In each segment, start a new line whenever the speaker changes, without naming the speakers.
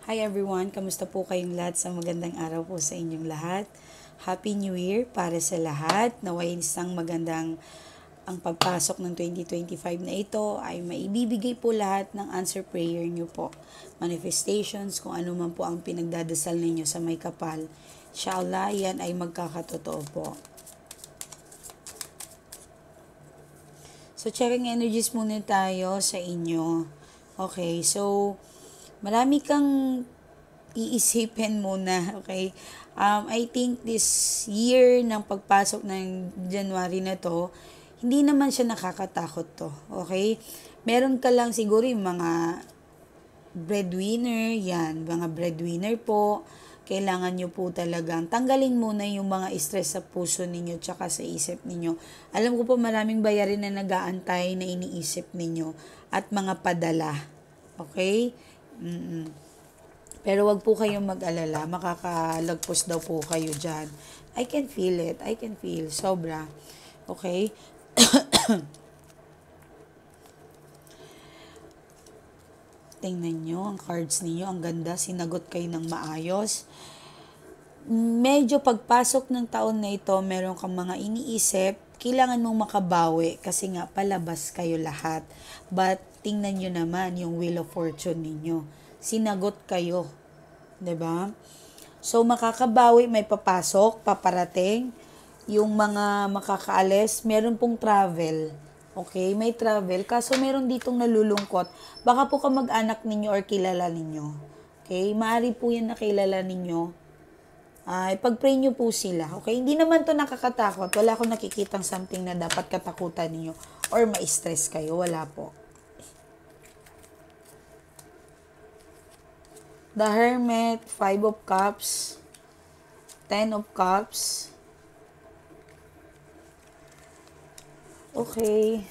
Hi everyone, kamusta po kayong lahat? Sa magandang araw po sa inyong lahat. Happy New Year para sa lahat. Naway isang magandang ang pagpasok ng 2025 na ito ay maibibigay po lahat ng answer prayer nyo po. Manifestations, kung ano man po ang pinagdadasal ninyo sa may kapal. Inshallah, yan ay magkakatotoo po. So, checking energies muna tayo sa inyo. Okay, so marami kang iisipin muna, okay? I think this year ng pagpasok ng January na to, hindi naman siya nakakatakot to, okay? Meron ka lang siguro yung mga breadwinner, yan, mga breadwinner po, kailangan nyo po talagang tanggalin muna yung mga stress sa puso ninyo tsaka sa isip ninyo. Alam ko po maraming bayarin na nag-aantay na iniisip ninyo at mga padala, okay? Pero wag po kayong mag-alala, makakalagpos daw po kayo dyan. I can feel it, I can feel, sobra. Okay? Tingnan nyo, ang cards ninyo, ang ganda, sinagot kayo ng maayos. Medyo pagpasok ng taon na ito, meron kang mga iniisip, kailangan mong makabawi kasi nga palabas kayo lahat. But tingnan nyo naman yung Wheel of Fortune ninyo. Sinagot kayo. 'Di ba? So makakabawi, may papasok, paparating, yung mga makakaalis, meron pong travel. Okay, may travel. Kaso meron ditong nalulungkot. Baka po kamag-anak ninyo or kilala ninyo. Okay, maaari po yan na kilala ninyo. Ay, pag-pray nyo po sila. Okay, hindi naman to nakakatakot. Wala akong nakikitang something na dapat katakutan ninyo or ma-stress kayo. Wala po. The Hermit, 5 of Cups, 10 of Cups. Okay.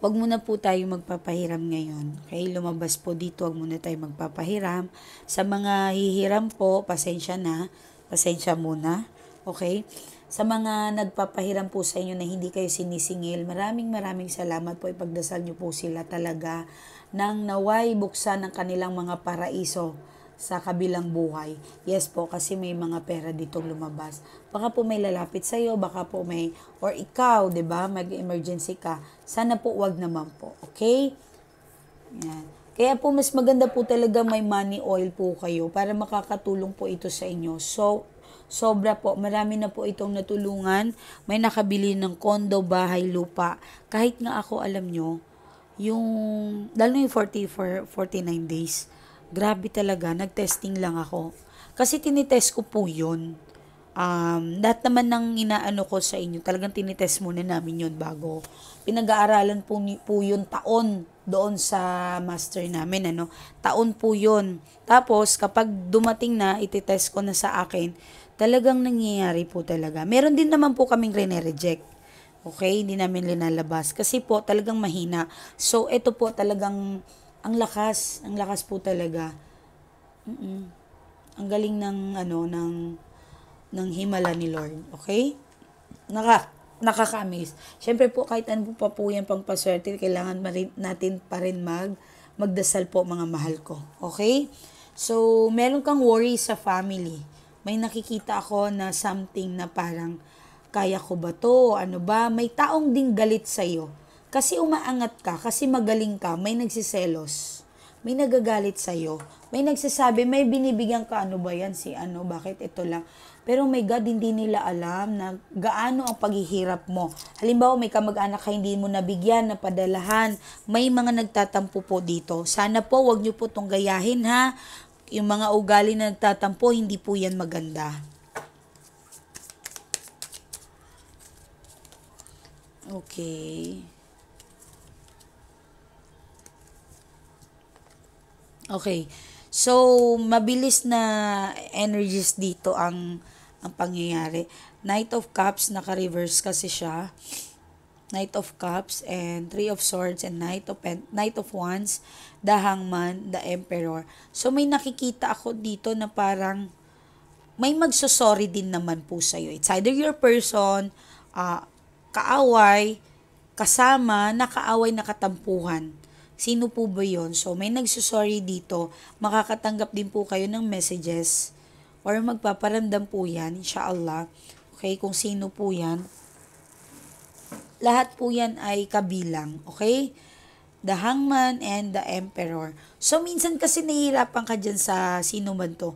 Wag muna po tayo magpapahiram ngayon. Okay, lumabas po dito, wag muna tayo magpapahiram. Sa mga hihiram po, pasensya na. Pasensya muna. Okay? Sa mga nagpapahiram po sa inyo na hindi kayo sinisingil, maraming salamat po. Ipagdasal nyo po sila talaga nang naway buksan ng kanilang mga paraiso sa kabilang buhay. Yes po, kasi may mga pera ditong lumabas. Baka po may lalapit sa iyo, baka po may, or ikaw, 'di ba, mag-emergency ka. Sana po wag naman po, okay? Yan. Kaya po mas maganda po talaga may money oil po kayo para makakatulong po ito sa inyo. So, sobra po, marami na po itong natulungan. May nakabili ng kondo, bahay, lupa. Kahit nga ako, alam nyo, yung, lalo yung 49 days, grabe talaga, nag-testing lang ako. Kasi tinitest ko po yun. Lahat naman ng inaano ko sa inyo, talagang tinitest muna namin yun bago. Pinag-aaralan po yun taon doon sa master namin, ano. Taon po yun. Tapos, kapag dumating na, ititest ko na sa akin, talagang nangyayari po talaga. Meron din naman po kaming rene-reject. Okay, hindi namin linalabas. Kasi po, talagang mahina. So, ito po talagang ang lakas po talaga. Ang galing ng ng himala ni Lord, okay? Nakaka-amaze. Syempre po kahit ano pa po yan pang paswerte, kailangan natin pa rin magdasal po mga mahal ko, okay? So, meron kang worry sa family. May nakikita ako na something na parang kaya ko ba to? Ano ba? May taong ding galit sa'yo. Kasi umaangat ka, kasi magaling ka, may nagsiselos. May nagagalit sa'yo. May nagsasabi, may binibigyan ka, ano ba yan? Si ano, bakit ito lang? Pero my God, hindi nila alam na gaano ang paghihirap mo. Halimbawa, may kamag-anak ka hindi mo nabigyan, napadalahan. May mga nagtatampo po dito. Sana po, wag niyo po itong gayahin ha. Yung mga ugali na nagtatampo, hindi po yan maganda. Okay. Okay. So, mabilis na energies dito ang pangyayari. Knight of Cups, naka-reverse kasi siya. Knight of Cups and Three of Swords and Knight of Wands, the Hangman, the Emperor. So, may nakikita ako dito na parang may magsosorry din naman po sa'yo. It's either your person, kaaway, kasama, nakaaway, nakatampuhan. Sino po ba yun? So, may nagsusorry dito. Makakatanggap din po kayo ng messages or magpaparamdam po yan, inshallah. Okay, kung sino po yan. Lahat po yan ay kabilang. Okay? The Hangman and the Emperor. So, minsan kasi nahihirapan ka dyan sa sino man to,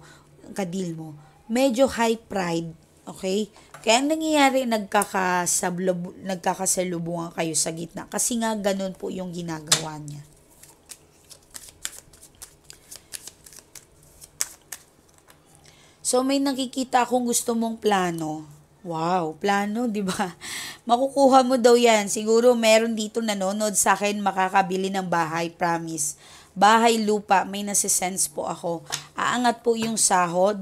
kadil mo. Medyo high pride. Okay? Kaya ang nangyayari, nagkakasalubungan kayo sa gitna. Kasi nga, ganun po yung ginagawa niya. So, may nakikita akong gusto mong plano. Wow, plano, di ba? Makukuha mo daw yan. Siguro meron dito nanonood sa akin makakabili ng bahay, promise. Bahay, lupa, may nasisense po ako. Aangat po yung sahod,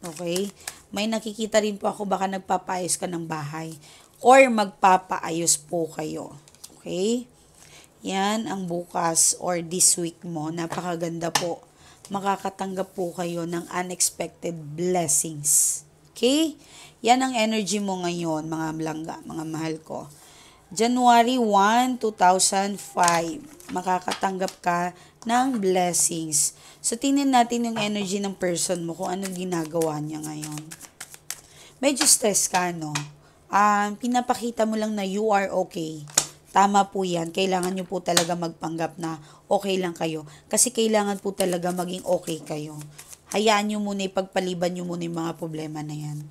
okay? May nakikita rin po ako baka nagpapaayos ka ng bahay. Or magpapaayos po kayo, okay? Yan ang bukas or this week mo. Napakaganda po. Makakatanggap po kayo ng unexpected blessings. Okay? Yan ang energy mo ngayon, mga langga, mga mahal ko. January 1, 2005, makakatanggap ka ng blessings. So, tingnan natin yung energy ng person mo, kung ano ginagawa niya ngayon. Medyo stress ka, no? Pinapakita mo lang na you are okay. Tama po yan. Kailangan nyo po talaga magpanggap na okay lang kayo. Kasi kailangan po talaga maging okay kayo. Hayaan nyo muna, ipagpaliban nyo muna yung mga problema na yan.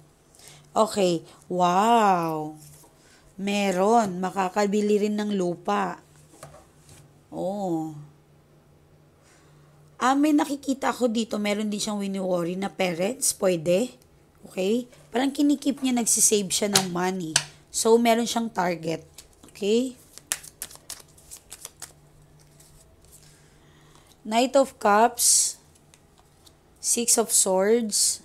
Okay. Wow. Meron. Makakabili rin ng lupa. Oh. May nakikita ako dito. Meron din siyang wini-worry na parents. Pwede. Okay? Parang kinikip niya, nagsisave siya ng money. So, meron siyang target. Okay? Knight of Cups, Six of Swords,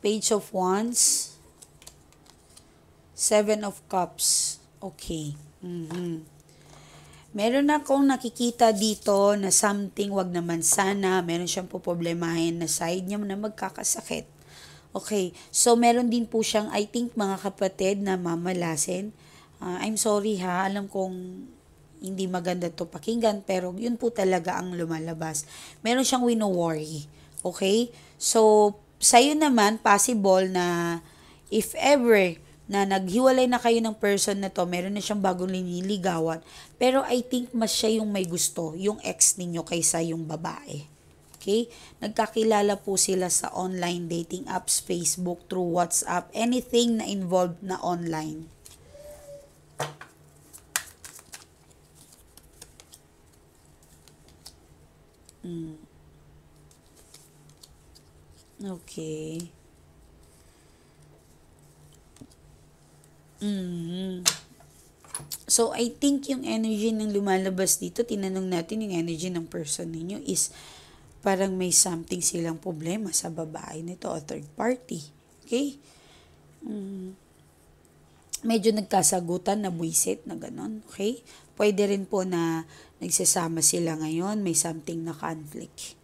Page of Wands, Seven of Cups. Okay. Meron akong nakikita dito na something, wag naman sana, meron siyang poproblemahin na side niya na magkakasakit. Okay. So, meron din po siyang, I think, mga kapatid na mamalasin. I'm sorry ha, alam kong hindi maganda to pakinggan, pero yun po talaga ang lumalabas. Meron siyang wino-worry. Okay? So, sa'yo naman, possible na if ever na naghiwalay na kayo ng person na to, meron na siyang bagong liniligawan, pero I think mas siya yung may gusto, yung ex ninyo kaysa yung babae. Okay? Nagkakilala po sila sa online dating apps, Facebook, through WhatsApp, anything na involved na online. Okay. So, I think yung energy ng lumalabas dito, tinanong natin yung energy ng person ninyo is parang may something silang problema sa babae nito o third party. Okay? Medyo nagkasagutan na buwisit na ganon. Okay? Pwede rin po na nagsasama sila ngayon, may something na conflict.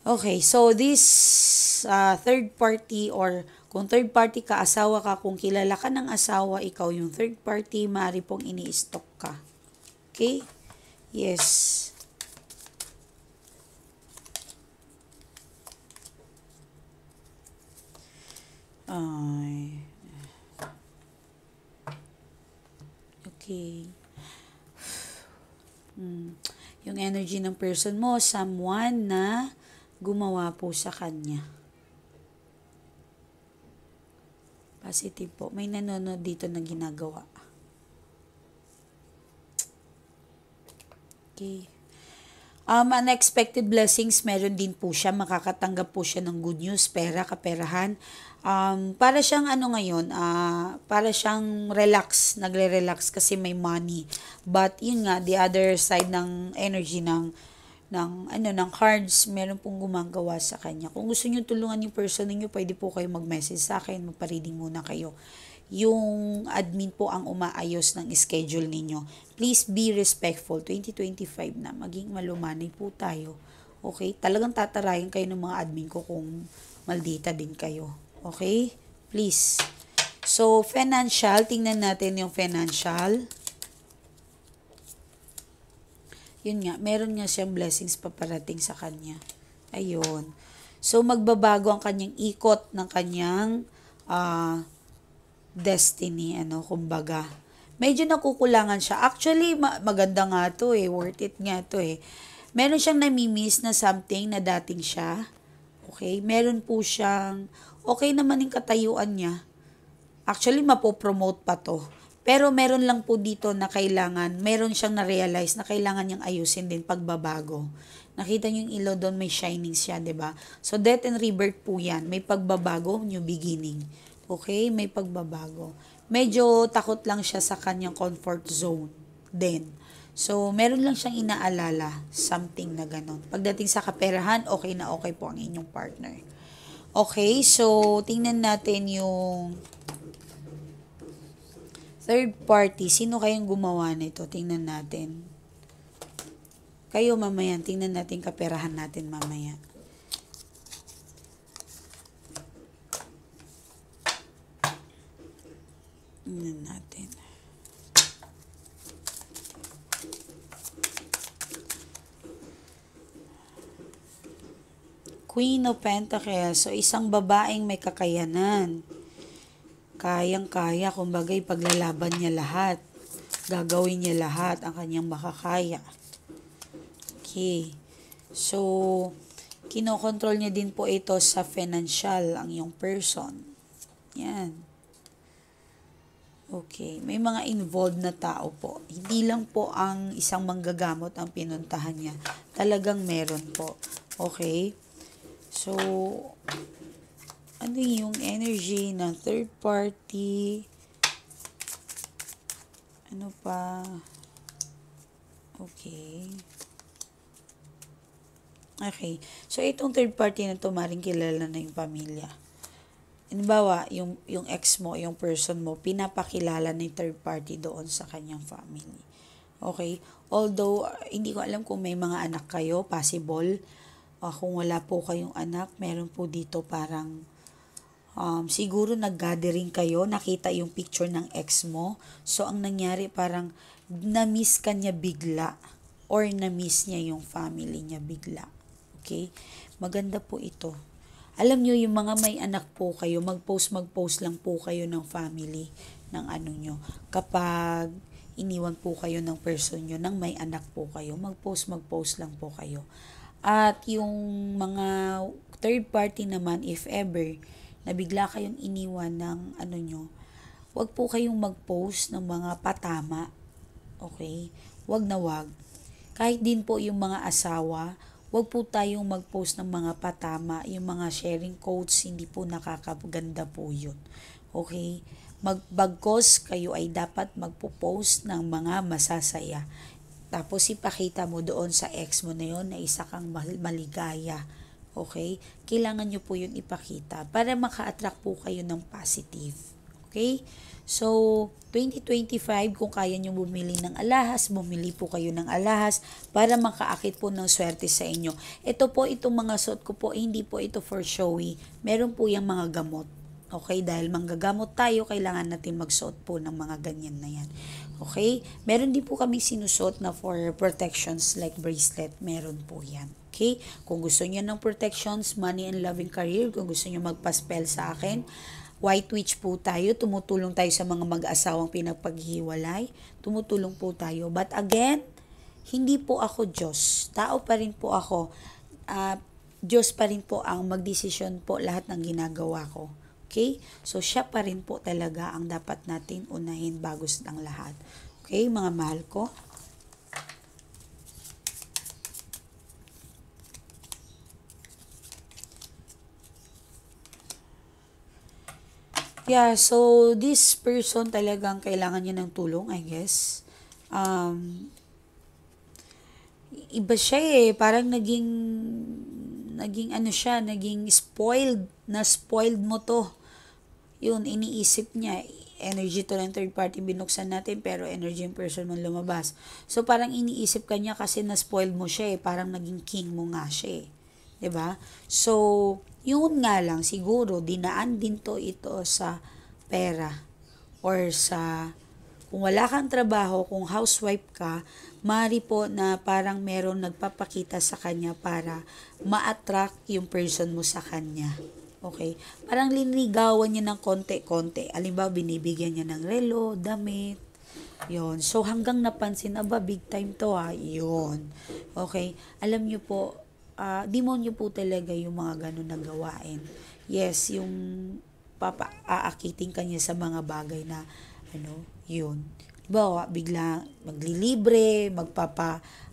Okay, so this third party or kung third party ka, asawa ka, kung kilala ka ng asawa, ikaw yung third party, maaari pong ini-stalk ka. Okay? Yes. Ay. Okay. Yung energy ng person mo, someone na gumawa po sa kanya. Positive po. May nanonood dito na ginagawa. Okay. Unexpected blessings, meron din po siya. Makakatanggap po siya ng good news, pera, kaperahan. Para siyang ngayon, para siyang relax, nagre-relax kasi may money. But yun nga, the other side ng energy ng cards, meron pong gumagawa sa kanya. Kung gusto niyo tulungan yung person niyo, pwede po kayo mag-message sa akin, magpa-reading muna kayo. Yung admin po ang umaayos ng schedule ninyo. Please be respectful. 2025 na, maging malumanay po tayo. Okay? Talagang tatarayan kayo ng mga admin ko kung maldita din kayo. Okay? Please. So, financial, tingnan natin yung financial. yun nga, meron nga siyang blessings paparating sa kanya. Ayun. So, magbabago ang kanyang ikot ng kanyang destiny, kumbaga. Medyo nakukulangan siya. Actually, maganda nga to worth it nga to Meron siyang namimiss na something na dating siya. Okay? Meron po siyang, okay naman yung katayuan niya. Actually, mapopromote pa to. Pero meron lang po dito na kailangan, meron siyang na-realize na kailangan niyang ayusin din pagbabago. Nakita niyo yung ilaw doon, may shining siya, 'di ba? So, death and rebirth po yan. May pagbabago, new beginning. Okay? May pagbabago. Medyo takot lang siya sa kanyang comfort zone din. So, meron lang siyang inaalala, something na ganon. Pagdating sa kaperahan, okay na okay po ang inyong partner. Okay, so, tingnan natin yung third party. Sino kayang gumawa nito? Tingnan natin. Kayo mamaya, tingnan natin kaperahan natin mamaya. Tingnan natin. Queen of Pentacles. So, isang babaeng may kakayanan. Kayang-kaya, kumbaga, paglalaban niya lahat. Gagawin niya lahat ang kanyang makakaya. Okay. So, kinokontrol niya din po ito sa financial, ang iyong person. Yan. Okay. May mga involved na tao po. Hindi lang po ang isang manggagamot ang pinuntahan niya. Talagang meron po. Okay. So, ano yung energy ng third party? Ano pa? Okay. Okay. So, itong third party na to, maring kilala na yung pamilya. Halimbawa, yung ex mo, yung person mo, pinapakilala ng third party doon sa kanyang family. Okay? Although, hindi ko alam kung may mga anak kayo, possible. Kung wala po kayong anak, meron po dito parang siguro nag-gathering kayo, nakita yung picture ng ex mo. So, ang nangyari parang na-miss ka niya bigla or na-miss niya yung family niya bigla. Okay? Maganda po ito. Alam nyo, yung mga may anak po kayo, mag-post lang po kayo ng family ng ano nyo. Kapag iniwan po kayo ng person nyo, ng may anak po kayo, mag-post lang po kayo. At yung mga third party naman, if ever, na bigla kayong iniwan ng ano nyo, wag po kayong mag-post ng mga patama. Okay? Wag na wag. Kahit din po yung mga asawa, wag po tayong mag-post ng mga patama, yung mga sharing quotes, hindi po nakakaganda po yun. Okay? Bagkos kayo ay dapat magpo-post ng mga masasaya. Tapos ipakita mo doon sa ex mo na yun na isa kang maligaya. Okay? Kailangan nyo po yung ipakita para maka-attract po kayo ng positive. Okay? So, 2025, kung kaya nyo bumili ng alahas, bumili po kayo ng alahas para makaakit po ng swerte sa inyo. Ito po, itong mga suot ko po, hindi po ito for showy. Meron po yung mga gamot. Okay? Dahil manggagamot tayo, kailangan natin magsuot po ng mga ganyan na yan. Okay? Meron din po kami sinusot na for protections like bracelet. Meron po yan. Okay? Kung gusto niyo ng protections, money and loving career, kung gusto niyo magpa-spell sa akin, White Witch po tayo. Tumutulong tayo sa mga mag-asawang pinagpaghiwalay. Tumutulong po tayo. But again, hindi po ako Diyos. Tao pa rin po ako. Diyos pa rin po ang magdesisyon po lahat ng ginagawa ko. Okay? So, siya pa rin po talaga ang dapat natin unahin bago ang lahat. Okay, mga mahal ko? Yeah, so, this person talagang kailangan niya ng tulong, I guess. Iba siya parang naging ano siya, naging spoiled, na spoiled mo to. Yun, iniisip niya, energy to ng third party binuksan natin, pero energy yung person mo lumabas. So, parang iniisip ka niya kasi na-spoiled mo siya parang naging king mo nga siya 'di ba? So, yun nga lang, siguro, dinaan din to ito sa pera or sa, kung wala kang trabaho, kung housewife ka, Mari po na parang meron nagpapakita sa kanya para ma-attract yung person mo sa kanya. Okay? Parang linligawan niya ng konti-konti. Halimbawa, binibigyan niya ng relo, damit, yon. So, hanggang napansin, aba, big time to ha. Yon. Okay? Alam niyo po, demonyo po talaga yung mga ganun na gawain. Yes, yung aakiting kanya sa mga bagay na, yun. Bawa, bigla maglilibre,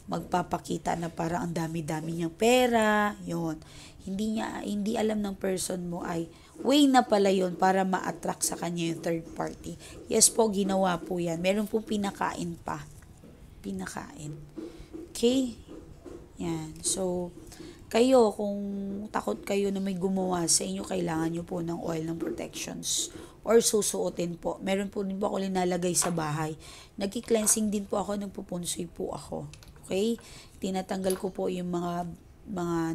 magpapakita na parang ang dami-dami niyang pera, yun. Hindi alam ng person mo ay way na pala yun para ma-attract sa kanya yung third party. Yes po, ginawa po yan. Meron po pinakain pa. Pinakain. Okay? Yan. So, kayo, kung takot kayo na may gumawa sa inyo, kailangan nyo po ng oil ng protections or susuotin po. Meron po din po ako linalagay sa bahay. Nagki-cleansing din po ako, nagpupunsoy po ako. Okay? Tinatanggal ko po yung mga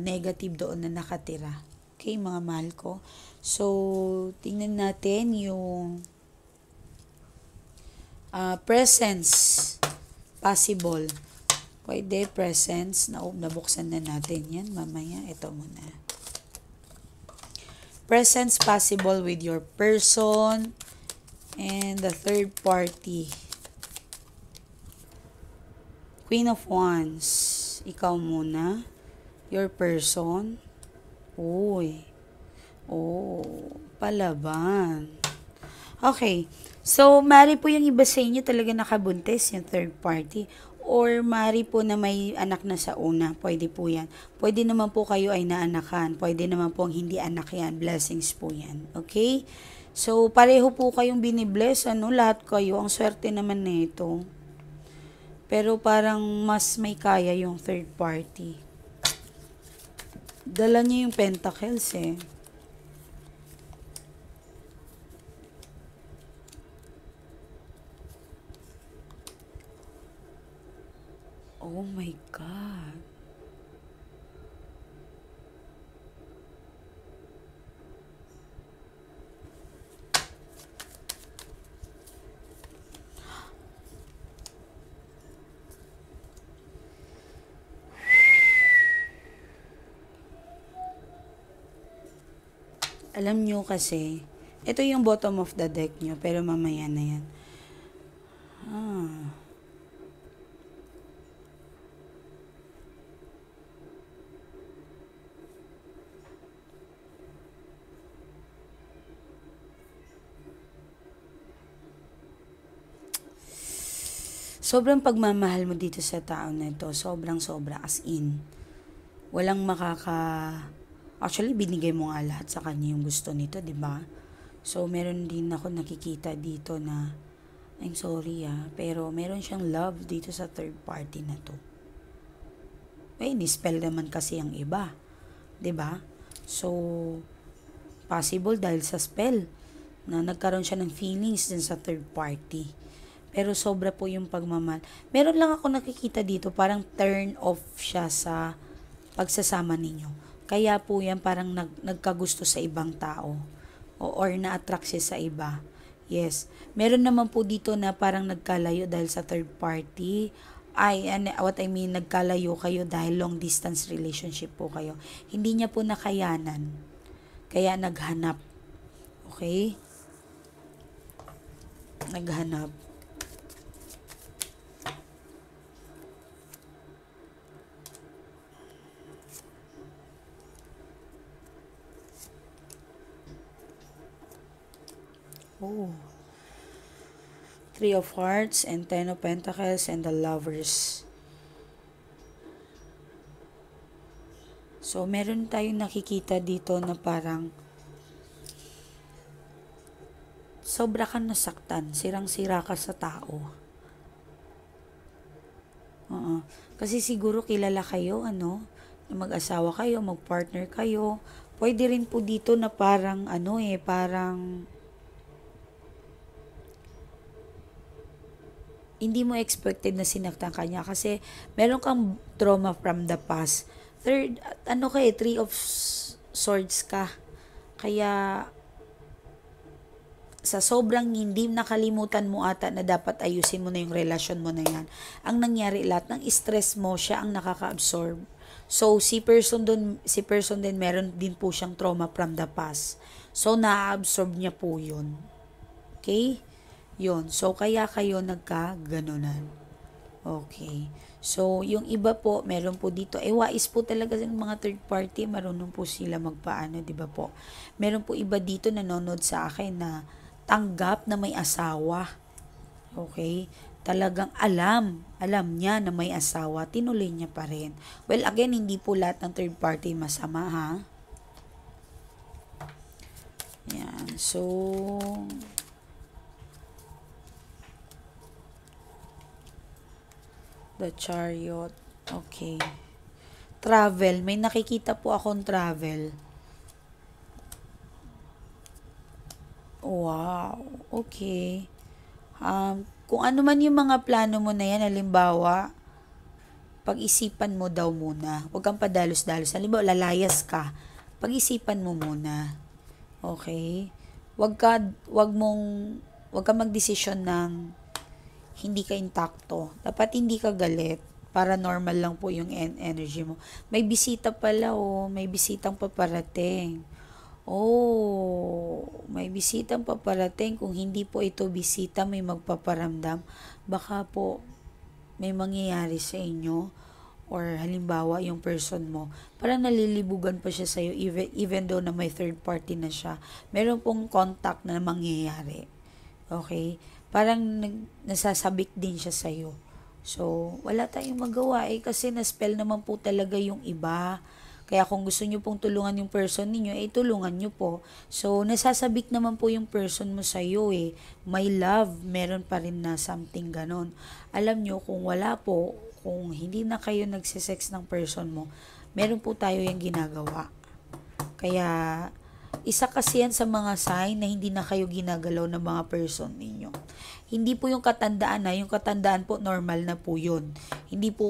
negative doon na nakatira. Okay, mga mahal ko. So, tingnan natin yung presence possible. Pwede, presence. Nabuksan na natin yan. Mamaya, ito muna. Presence possible with your person and the third party. Queen of Wands. Ikaw muna. Your person. Uy. Oh, palaban. Okay. So, mari po yung iba sa inyo talaga nakabuntis, yung third party. Or mari po na may anak na sa una. Pwede po yan. Pwede naman po kayo ay naanakan. Pwede naman po ang hindi anak yan. Blessings po yan. Okay? So, pareho po kayong binibless. Lahat kayo. Ang swerte naman nito. Pero parang mas may kaya yung third party. Dala niya yung pentacles eh. Oh my God. Alam nyo kasi, ito yung bottom of the deck nyo, pero mamaya na yan. Sobrang pagmamahal mo dito sa tao na ito. Sobrang-sobra. As in. Walang Actually, binigay mo nga lahat sa kanya yung gusto nito, di ba? So, meron din ako nakikita dito na, I'm sorry pero meron siyang love dito sa third party na to. Ni-spell naman kasi ang iba. Di ba? So, possible dahil sa spell na nagkaroon siya ng feelings din sa third party. Pero sobra po yung pagmamahal. Meron lang ako nakikita dito, parang turn off siya sa pagsasama ninyo. Kaya po yan parang nagkagusto sa ibang tao. Or na-attract siya sa iba. Yes. Meron naman po dito na parang nagkalayo dahil sa third party. What I mean, nagkalayo kayo dahil long distance relationship po kayo. Hindi niya po nakayanan. Kaya naghanap. Okay? Naghanap. Oh. Three of Hearts and Ten of Pentacles and the Lovers. So, meron tayong nakikita dito na parang sobra kang nasaktan. Sirang-sira ka sa tao. Kasi siguro kilala kayo, mag-asawa kayo, mag-partner kayo. Pwede rin po dito na parang, parang hindi mo expected na sinaktan kanya kasi meron kang trauma from the past. Third, Three of Swords ka. Kaya, sa sobrang hindi nakalimutan mo ata na dapat ayusin mo na yung relasyon mo na yan, ang nangyari lahat ng stress mo, siya ang nakaka-absorb. So, si person din, meron din po siyang trauma from the past. So, na-absorb niya po yun. Okay? Yun. So, kaya kayo nagka-ganunan. Okay. So, yung iba po, meron po dito, wais po talaga yung mga third party, marunong po sila magpaano, di ba po? Meron po iba dito nanonood sa akin na tanggap na may asawa. Okay? Talagang alam niya na may asawa, tinuloy niya pa rin. Well, again, hindi po lahat ng third party masama, ha? Yan. So, the Chariot. Okay. Travel. May nakikita po akong travel. Wow. Okay. Kung ano man yung mga plano mo na yan, halimbawa, pag-isipan mo daw muna. Huwag kang padalos-dalos. Halimbawa, lalayas ka. Pag-isipan mo muna. Okay? Huwag ka magdesisyon ng hindi ka intakto. Dapat hindi ka galit. Para normal lang po yung energy mo. May bisita pala, may bisitang paparating. May bisitang paparating. Kung hindi po ito bisita, may magpaparamdam. Baka po may mangyayari sa inyo. Or halimbawa, yung person mo, parang nalilibugan pa siya sa'yo even though na may third party na siya. Meron pong contact na mangyayari. Okay? Parang nasasabik din siya sa'yo. So, wala tayong magawa kasi na-spell naman po talaga yung iba. Kaya kung gusto nyo pong tulungan yung person ninyo, tulungan nyo po. So, nasasabik naman po yung person mo sa'yo May love, meron pa rin na something ganon. Alam nyo, kung wala po, kung hindi na kayo nagsisex ng person mo, meron po tayo yung ginagawa. Kaya, isa kasi yan sa mga sign na hindi na kayo ginagalaw ng mga person ninyo. Hindi po yung katandaan yung katandaan po normal na po yun. Hindi po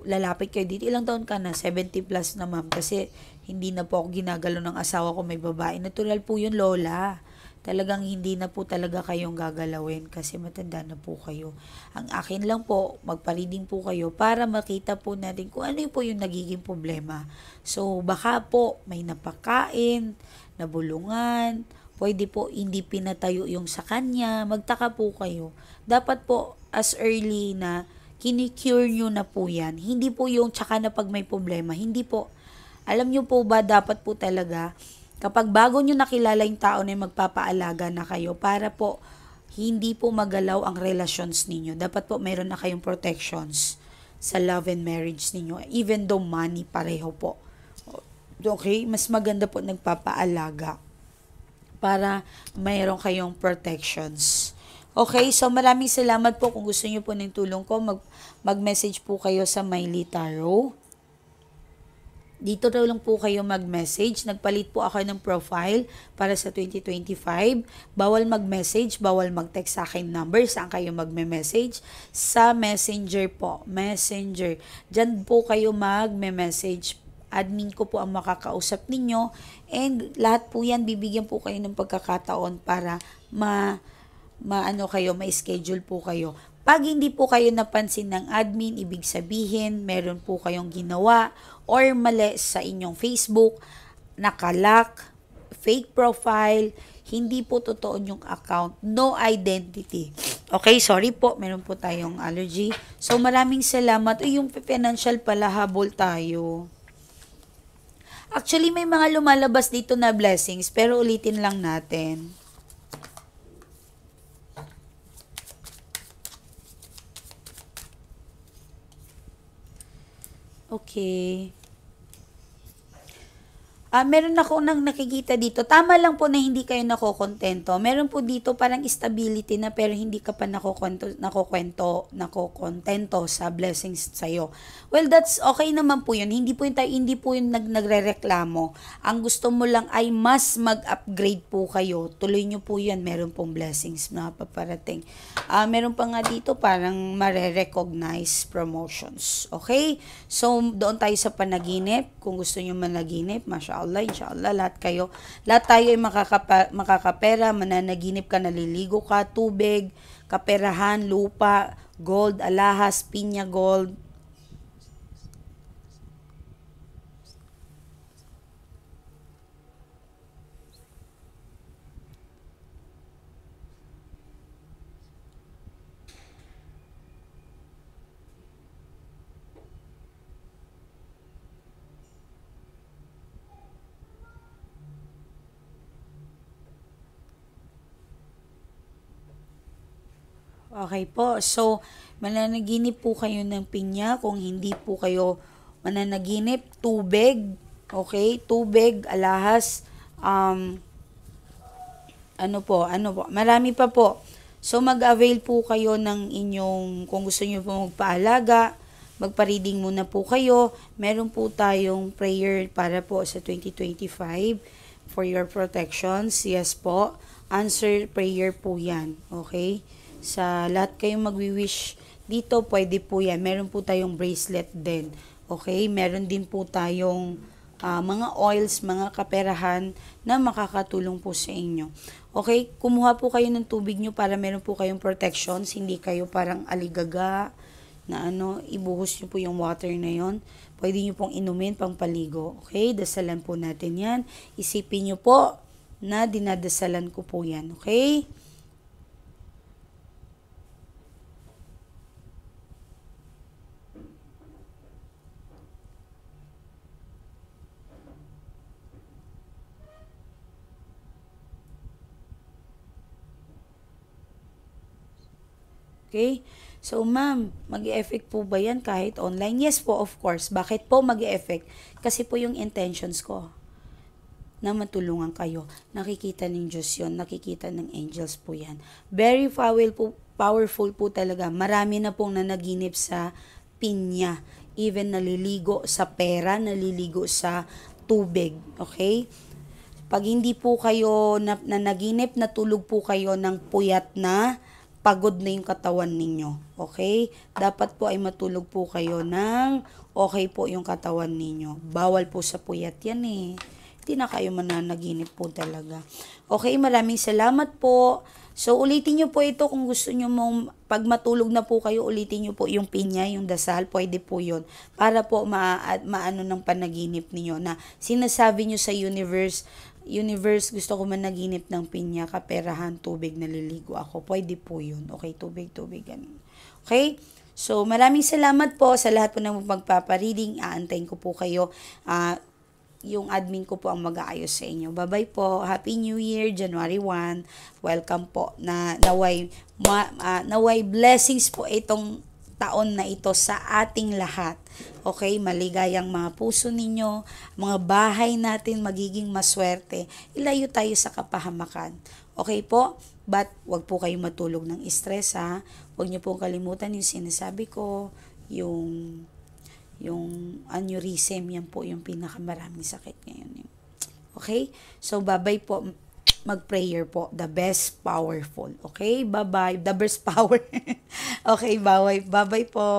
lalapit kayo dito. Ilang taon ka na? 70 plus na ma'am. Kasi hindi na po ako ginagalaw ng asawa ko may babae. Natural po yun, lola. Talagang hindi na po talaga kayong gagalawin kasi matanda na po kayo. Ang akin lang po, magpa-reading po kayo para makita po natin kung ano po yung nagiging problema. So, baka po may napakain, nabulungan, pwede po hindi pinatayo yung sa kanya, magtaka po kayo. Dapat po as early na kinikure nyo na po yan. Hindi po yung tsaka na pag may problema. Hindi po. Alam nyo po ba, dapat po talaga, kapag bago nyo nakilala yung tao na magpapaalaga na kayo, para po hindi po magalaw ang relations ninyo. Dapat po meron na kayong protections sa love and marriage ninyo. Even though money, pareho po. Okay? Mas maganda po nagpapaalaga para mayroon kayong protections. Okay? So, maraming salamat po. Kung gusto niyo po ng tulong ko, mag-message po kayo sa Mylee Tarot. Dito daw lang po kayo mag-message. Nagpalit po ako ng profile para sa 2025. Bawal mag-message, bawal mag-text sa akin number. Saan kayo magme-message? Sa Messenger po. Messenger. Diyan po kayo mag-message. Admin ko po ang makakausap ninyo. And lahat po yan, bibigyan po kayo ng pagkakataon para ma-schedule po kayo. Pag hindi po kayo napansin ng admin, ibig sabihin, meron po kayong ginawa or mali sa inyong Facebook, nakalock, fake profile, hindi po totoo yung account, no identity. Okay, sorry po, meron po tayong allergy. So, maraming salamat. Yung financial pala, habol tayo. Actually, may mga lumalabas dito na blessings, pero ulitin lang natin. Okay. Meron ako nang nakikita dito. Tama lang po na hindi kayo nakokontento. Meron po dito parang stability na pero hindi ka pa nakokontento sa blessings sa'yo. Well, that's okay naman po yun. Hindi po yung nagrereklamo. Ang gusto mo lang ay mas mag-upgrade po kayo. Tuloy nyo po yan. Meron pong blessings na paparating. Meron pa nga dito parang mare-recognize promotions. Okay? So, doon tayo sa panaginip. Kung gusto nyo managinip, masya inshallah, lahat tayo ay makakapera, mananaginip ka, naliligo ka, tubig, kaperahan, lupa, gold, alahas, pinya gold. Okay po. So, mananaginip po kayo ng pinya. Kung hindi po kayo mananaginip, tubig. Okay? Tubig, alahas, ano po. Marami pa po. So, mag-avail po kayo ng inyong, kung gusto niyo po magpaalaga, magpa-reading muna po kayo. Meron po tayong prayer para po sa 2025 for your protections. Yes po. Answer prayer po yan. Okay? Sa lahat kayong magwi-wish dito, pwede po yan. Meron po tayong bracelet din. Okay? Meron din po tayong mga oils, mga kaperahan na makakatulong po sa inyo. Okay? Kumuha po kayo ng tubig nyo para meron po kayong protections. Hindi kayo parang aligaga na ibuhos nyo po yung water na yon. Pwede nyo pong inumin pang paligo. Okay? Dasalan po natin yan. Isipin nyo po na dinadasalan ko po yan. Okay? Okay? So, ma'am, mag-e-effect po ba yan kahit online? Yes po, of course. Bakit po mag-e-effect? Kasi po yung intentions ko na matulungan kayo. Nakikita ng Diyos yun. Nakikita ng angels po yan. Very powerful po talaga. Marami na pong nanaginip sa pinya. Even naliligo sa pera, naliligo sa tubig. Okay? Pag hindi po kayo nanaginip, natulog po kayo ng puyat na, pagod na yung katawan ninyo. Okay? Dapat po ay matulog po kayo ng okay po yung katawan ninyo. Bawal po sa puyat yan eh. Hindi na kayo mananaginip po talaga. Okay, maraming salamat po. So, ulitin nyo po ito kung gusto nyo mong, pag matulog na po kayo, ulitin nyo po yung pinya, yung dasal, pwede po yun. Para po maano ng panaginip niyo na sinasabi nyo sa universe, gusto ko managinip ng pinya, kaperahan, tubig, naliligo ako. Pwede po yun. Okay, tubig, ganun. Okay? So, maraming salamat po sa lahat po ng magpapareading. Aantayin ko po kayo. Yung admin ko po ang mag-aayos sa inyo. Bye-bye po. Happy New Year, January 1. Welcome po. Naway blessings po itong taon na ito sa ating lahat. Okay, maligayang mga puso ninyo, mga bahay natin magiging maswerte. Ilayo tayo sa kapahamakan. Okay po? But wag po kayong matulog ng stress ha. Wag niyo pong kalimutan yung sinasabi ko, yung aneurysm, yan po yung pinakamaraming sakit ngayon. Okay? So, bye-bye po. Mag-prayer po. The best powerful. Okay? Bye-bye. The best power. Okay, bye-bye. Bye-bye po.